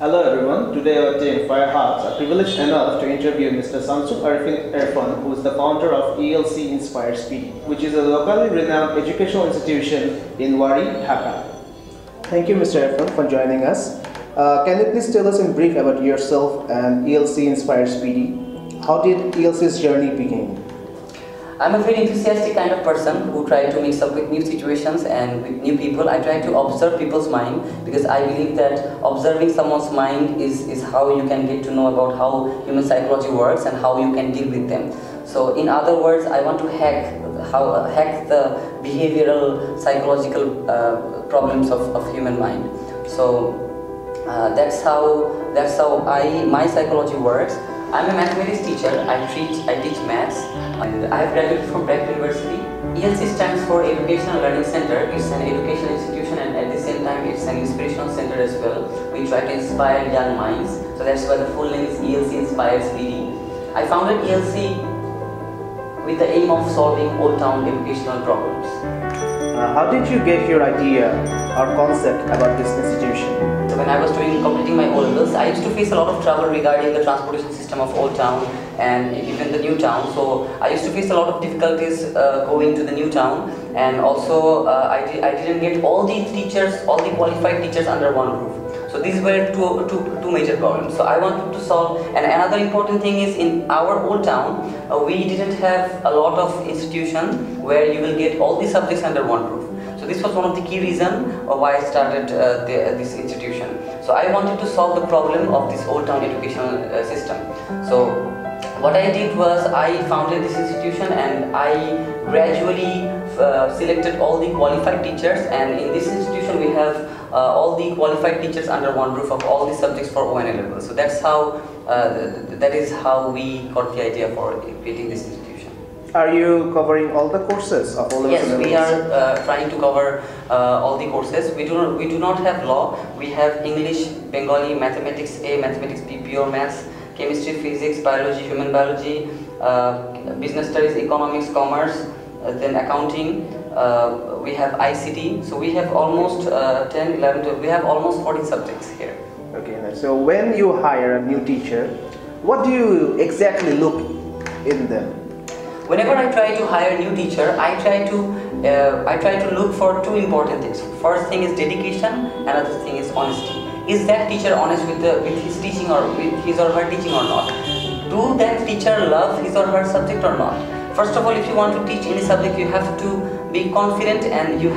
Hello everyone, today our team Firehawks are privileged enough to interview Mr. Samsung Arifin Irfan, who is the founder of ELC Inspired Speed, which is a locally renowned educational institution in Wari, Dhaka. Thank you Mr. Irfan for joining us. Can you please tell us in brief about yourself and ELC Inspired Speedy? How did ELC's journey begin? I'm a very enthusiastic kind of person who try to mix up with new situations and with new people. I try to observe people's mind because I believe that observing someone's mind is how you can get to know about how human psychology works and how you can deal with them. So in other words, I want to hack the behavioral psychological problems of human mind. So that's how my psychology works. I'm a mathematics teacher. I teach maths, and I have graduated from Prague University. ELC stands for Educational Learning Center. It's an educational institution, and at the same time, it's an inspirational center as well. We try to inspire young minds. So that's why the full name is ELC Inspires BD. I founded ELC with the aim of solving Old Town educational problems. How did you get your idea or concept about this institution? So when I was completing my O-levels, I used to face a lot of trouble regarding the transportation system of Old Town and even the new town. So I used to face a lot of difficulties going to the new town, and also I didn't get all the teachers, all the qualified teachers under one roof. So these were two major problems. So I wanted to solve, and another important thing is in our Old Town, we didn't have a lot of institution where you will get all the subjects under one roof. So this was one of the key reasons why I started this institution. So I wanted to solve the problem of this Old Town educational system. So what I did was I founded this institution, and I gradually selected all the qualified teachers, and in this institution we have all the qualified teachers under one roof of all the subjects for O and A level. So that's how that is how we got the idea for creating this institution. Are you covering all the courses of all? Yes, we are trying to cover all the courses. We do not have law. We have English, Bengali, mathematics A, mathematics B, pure maths, chemistry, physics, biology, human biology, business studies, economics, commerce, then accounting. We have ICT. So we have almost 10, 11, 12. We have almost 40 subjects here. Okay. So when you hire a new teacher, what do you exactly look in them? Whenever I try to hire a new teacher, I try to look for two important things. First thing is dedication, another thing is honesty. Is that teacher honest with his teaching or with his or her teaching or not? Do that teacher love his or her subject or not? First of all, if you want to teach any subject, you have to be confident, and you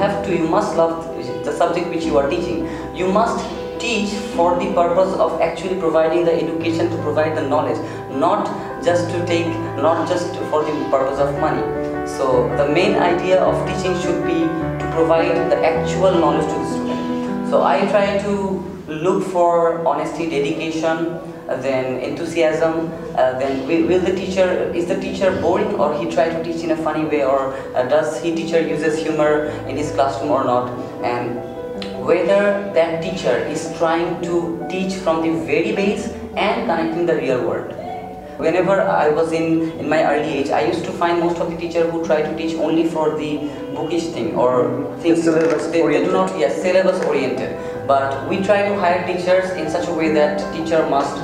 must love the subject which you are teaching. You must teach for the purpose of actually providing the education, to provide the knowledge, not just for the purpose of money. So the main idea of teaching should be to provide the actual knowledge to the student. So I try to look for honesty, dedication, then enthusiasm, then is the teacher boring, or he try to teach in a funny way, or does teacher uses humor in his classroom or not, and whether that teacher is trying to teach from the very base and connecting the real world. Whenever I was in my early age, I used to find most of the teachers who try to teach only for the bookish thing or things. They do not, yes, syllabus oriented. But we try to hire teachers in such a way that teacher must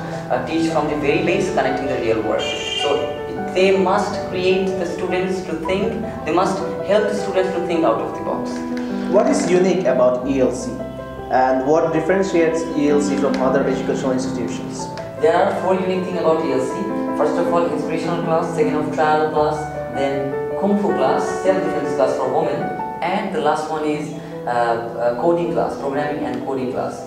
teach from the very base, connecting the real world. So they must create the students to think. They must help the students to think out of the box. What is unique about ELC, and what differentiates ELC from other educational institutions? There are 4 unique things about ELC. First of all, inspirational class, second of trial class, then Kung Fu class, self-defense class for women, and the last one is coding class, programming and coding class.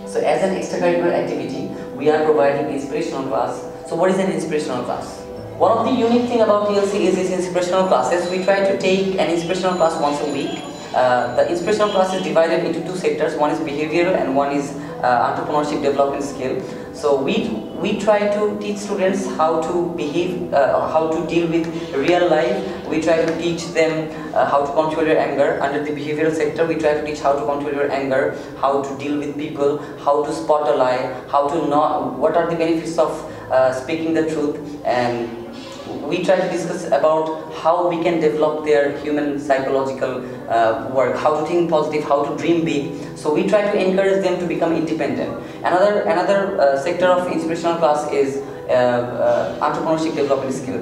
So as an extracurricular activity, we are providing inspirational class. So what is an inspirational class? One of the unique things about ELC is its inspirational classes. We try to take an inspirational class once a week. The inspirational class is divided into 2 sectors. One is behavioral and one is entrepreneurship development skill. So we try to teach students how to behave, how to deal with real life. We try to teach them how to control your anger. Under the behavioral sector, we try to teach how to control your anger, how to deal with people, how to spot a lie, how to know what are the benefits of speaking the truth, and we try to discuss about how we can develop their human psychological work, how to think positive, how to dream big. So we try to encourage them to become independent. Another sector of inspirational class is entrepreneurship development skill.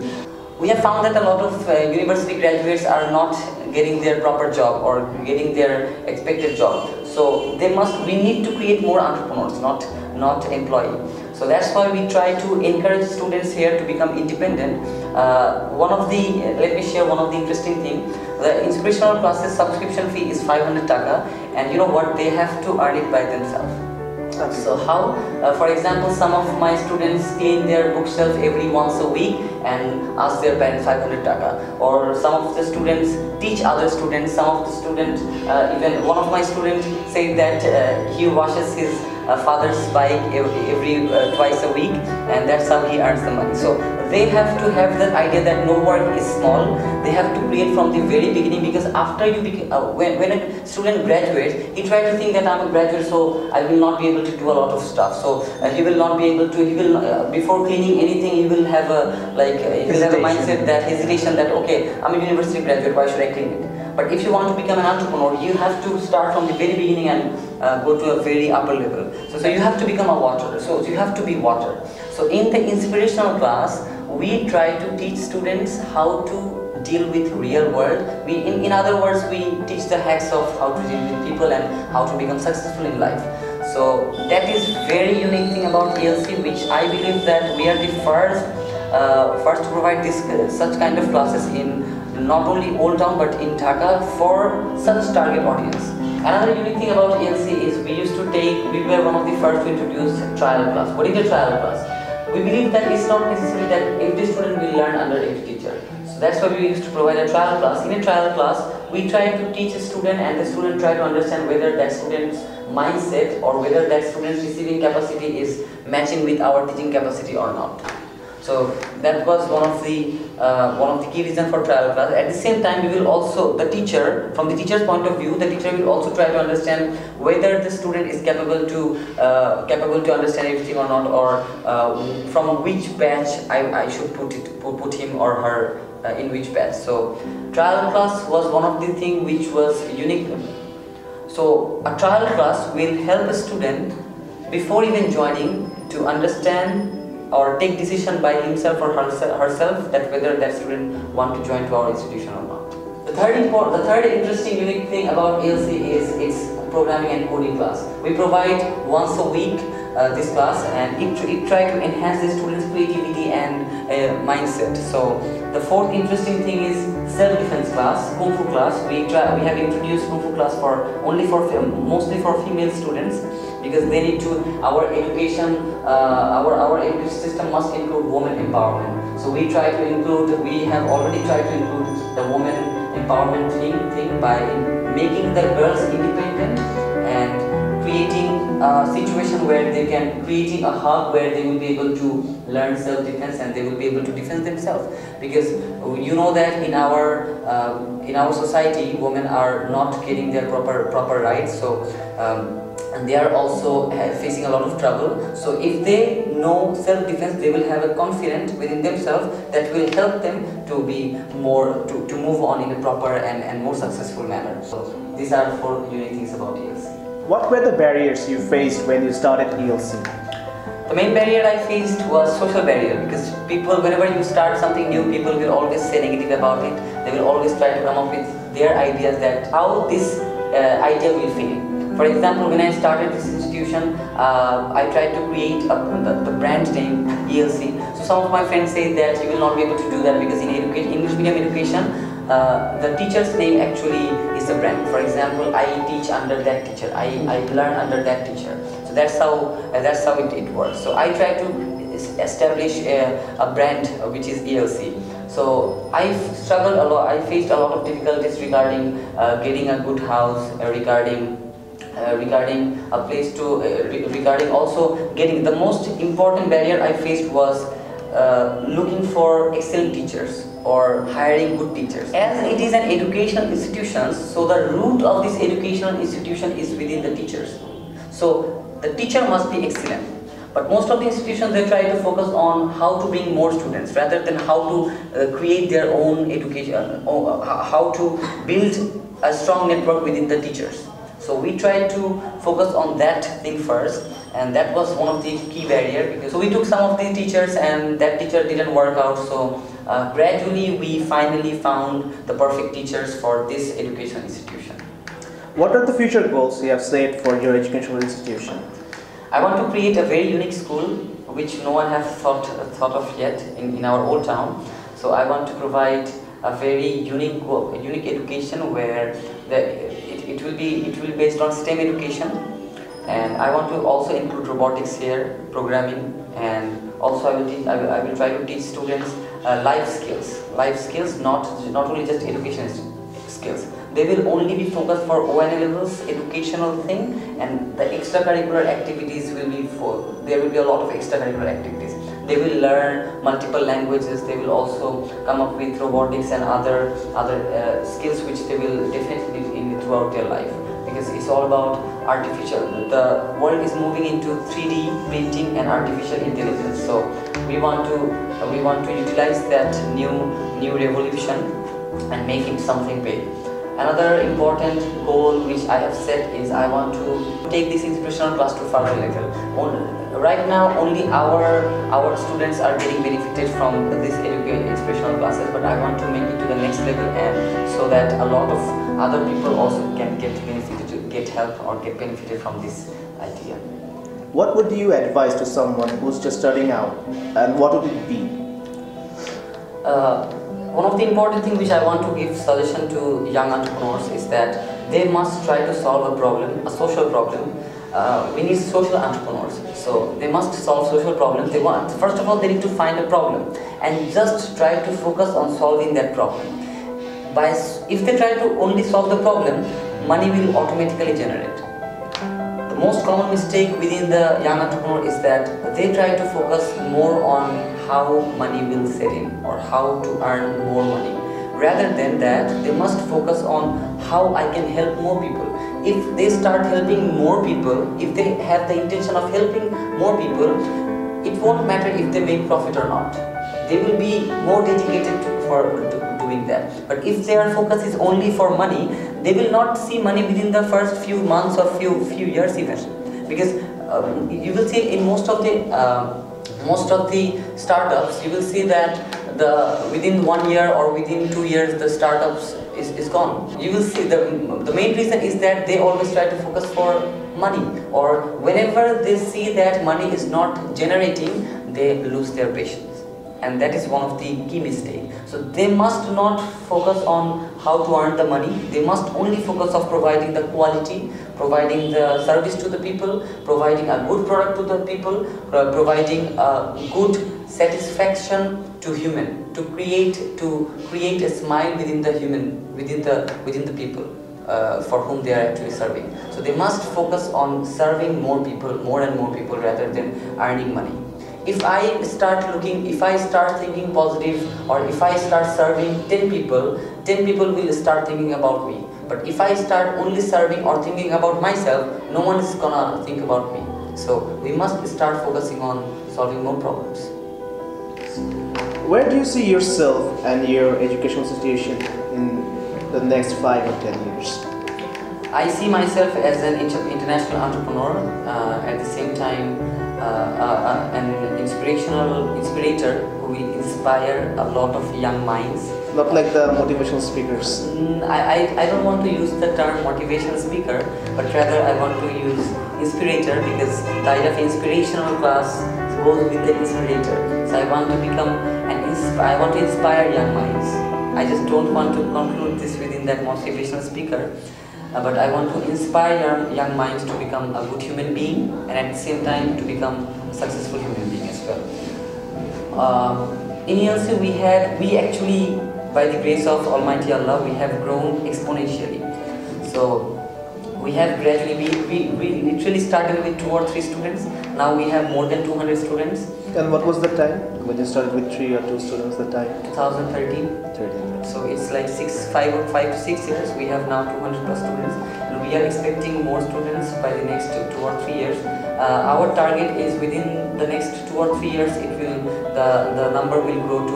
We have found that a lot of university graduates are not getting their proper job or getting their expected job. So we need to create more entrepreneurs, not employee. So that's why we try to encourage students here to become independent. Let me share one of the interesting thing. The inspirational classes subscription fee is 500 taka, and you know what, they have to earn it by themselves. So how, for example, some of my students clean their bookshelf every once a week and ask their parents 500 taka, or some of the students teach other students. Some of the students, even one of my students said that he washes his father's bike every twice a week, and that's how he earns the money. So they have to have that idea that no work is small. They have to create from the very beginning, because after you when a student graduates, he tries to think that I'm a graduate, so I will not be able to do a lot of stuff. So he will not be able to. Before cleaning anything, he will have a mindset, that hesitation, that okay, I'm a university graduate, why should I clean it? But if you want to become an entrepreneur, you have to start from the very beginning and go to a very upper level. So you have to become a water. So you have to be water. So in the inspirational class, we try to teach students how to deal with real world. In other words, we teach the hacks of how to deal with people and how to become successful in life. So that is very unique thing about ELC, which I believe that we are the first to provide such kind of classes in not only Old Town but in Dhaka for such target audience. Another unique thing about ELC is we were one of the first to introduce trial class. What is a trial class? We believe that it's not necessary that every student will learn under every teacher. So that's why we used to provide a trial class. In a trial class, we try to teach a student, and the student try to understand whether that student's mindset or whether that student's receiving capacity is matching with our teaching capacity or not. So that was one of the key reasons for trial class. At the same time, we will also, from the teacher's point of view, the teacher will also try to understand whether the student is capable to understand everything or not, or from which batch I should put him or her in which batch. So trial class was one of the things which was unique. So a trial class will help a student before even joining to understand or take decision by himself or herself that whether that student want to join to our institution or not. The third interesting unique thing about ELC is its programming and coding class. We provide once a week this class, and it try to enhance the students' creativity and mindset. So the fourth interesting thing is self-defense class, Kung Fu class. We have introduced Kung Fu class mostly for female students, because they need to, our education system must include women empowerment. So we have already tried to include the women empowerment thing by making the girls independent and creating a situation where creating a hub where they will be able to learn self-defense and they will be able to defend themselves. Because you know that in our society, women are not getting their proper rights. So and they are also facing a lot of trouble. So if they know self-defense, they will have a confidence within themselves that will help them to be more to move on in a proper and more successful manner. So these are 4 unique things about ELC. What were the barriers you faced when you started ELC? The main barrier I faced was social barrier, because whenever you start something new, people will always say negative about it. They will always try to come up with their ideas that how this idea will fit in. For example, when I started this institution, I tried to create the brand name ELC. So some of my friends say that you will not be able to do that, because in English medium education, the teacher's name actually is a brand. For example, I teach under that teacher, I learn under that teacher. So that's how it works. So I try to establish a brand which is ELC. So I struggled a lot. I faced a lot of difficulties regarding getting a good house, regarding a place to regarding also getting. The most important barrier I faced was looking for excellent teachers or hiring good teachers. As it is an educational institution, so the root of this educational institution is within the teachers. So the teacher must be excellent. But most of the institutions, they try to focus on how to bring more students rather than how to create their own education, or how to build a strong network within the teachers. So we tried to focus on that thing first, and that was one of the key barriers. Because so we took some of the teachers, and that teacher didn't work out. So gradually we finally found the perfect teachers for this education institution. What are the future goals you have set for your educational institution? I want to create a very unique school which no one has thought of yet in our old town. So I want to provide a very unique education where it will be based on STEM education, and I want to also include robotics here, programming, and also I will try to teach students life skills, not only just education skills. They will only be focused for ONA levels, educational thing, and the extracurricular activities will be there will be a lot of extracurricular activities. They will learn multiple languages. They will also come up with robotics and other skills which they will definitely need throughout their life, because it's all about artificial. The world is moving into 3D printing and artificial intelligence. So we want to utilize that new revolution and make it something big. Another important goal which I have set is I want to take this inspirational class to further level. Right now only our students are getting benefited from this inspirational classes, but I want to make it to the next level, and so that a lot of other people also can get benefited, get help or get benefited from this idea. What would you advise to someone who's just starting out, and what would it be? One of the important things which I want to give suggestion to young entrepreneurs is that they must try to solve a problem, a social problem. We need social entrepreneurs, so they must solve social problems. First of all, they need to find a problem and just try to focus on solving that problem. If they try to only solve the problem, money will automatically generate. The most common mistake within the young entrepreneur is that they try to focus more on how money will set in or how to earn more money. Rather than that, they must focus on how I can help more people. If they start helping more people, if they have the intention of helping more people, it won't matter if they make profit or not. They will be more dedicated to doing that. But if their focus is only for money, they will not see money within the first few months or few years even. Because you will see in most of the startups, you will see that within 1 year or within 2 years the startups is gone. You will see the main reason is that they always try to focus for money, or whenever they see that money is not generating, they lose their patience. And that is one of the key mistakes. So they must not focus on how to earn the money. They must only focus on providing the quality, providing the service to the people, providing a good product to the people, providing a good satisfaction to human, to create a smile within the human, within the people for whom they are actually serving. So they must focus on serving more and more people rather than earning money. If I start thinking positive, or if I start serving 10 people will start thinking about me. But if I start only serving or thinking about myself, no one is gonna think about me. So we must start focusing on solving more problems. Where do you see yourself and your educational situation in the next 5 or 10 years? I see myself as an international entrepreneur, at the same time an inspirator who will inspire a lot of young minds. Not like the motivational speakers. I don't want to use the term motivational speaker, but rather I want to use inspirator, because the idea of inspirational class goes with the inspirator. So I want to inspire young minds. I just don't want to conclude this within that motivational speaker. But I want to inspire young minds to become a good human being, and at the same time to become a successful human being as well. In ELC we actually, by the grace of Almighty Allah, we have grown exponentially. So we have gradually, we literally started with 2 or 3 students. Now we have more than 200 students. And what was the time when you started with 3 or 2 students? The time? 2013. 13. So it's like 5 to 6 years. We have now 200 plus students, and we are expecting more students by the next 2 or 3 years. Our target is within the next 2 or 3 years, the number will grow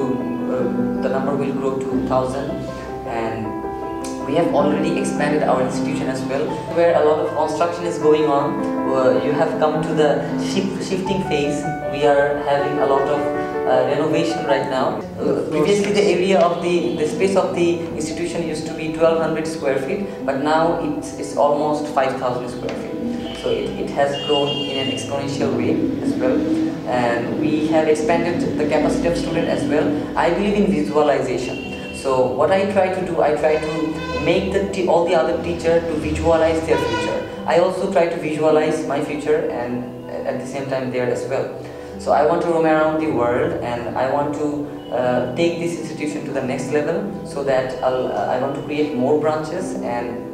to 1,000, and we have already expanded our institution as well, where a lot of construction is going on. You have come to the shifting phase. We are having a lot of renovation right now. Previously, the area of the space of the institution used to be 1,200 square feet, but now it's almost 5,000 square feet. So it has grown in an exponential way as well, and we have expanded the capacity of students as well. I believe in visualization. So what I try to do, I try to make all the other teachers to visualize their future. I also try to visualize my future and at the same time there as well. So I want to roam around the world, and I want to take this institution to the next level, so that I want to create more branches, and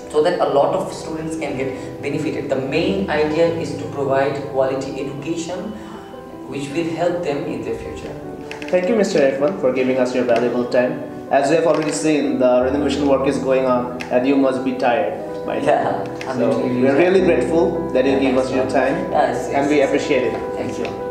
so that a lot of students can get benefited. The main idea is to provide quality education which will help them in their future. Thank you, Mr. Irfan, for giving us your valuable time. As we have already seen, the renovation work is going on and you must be tired by now. Yeah, so we are really grateful that you give us your time, yes, and we appreciate it. Thank you.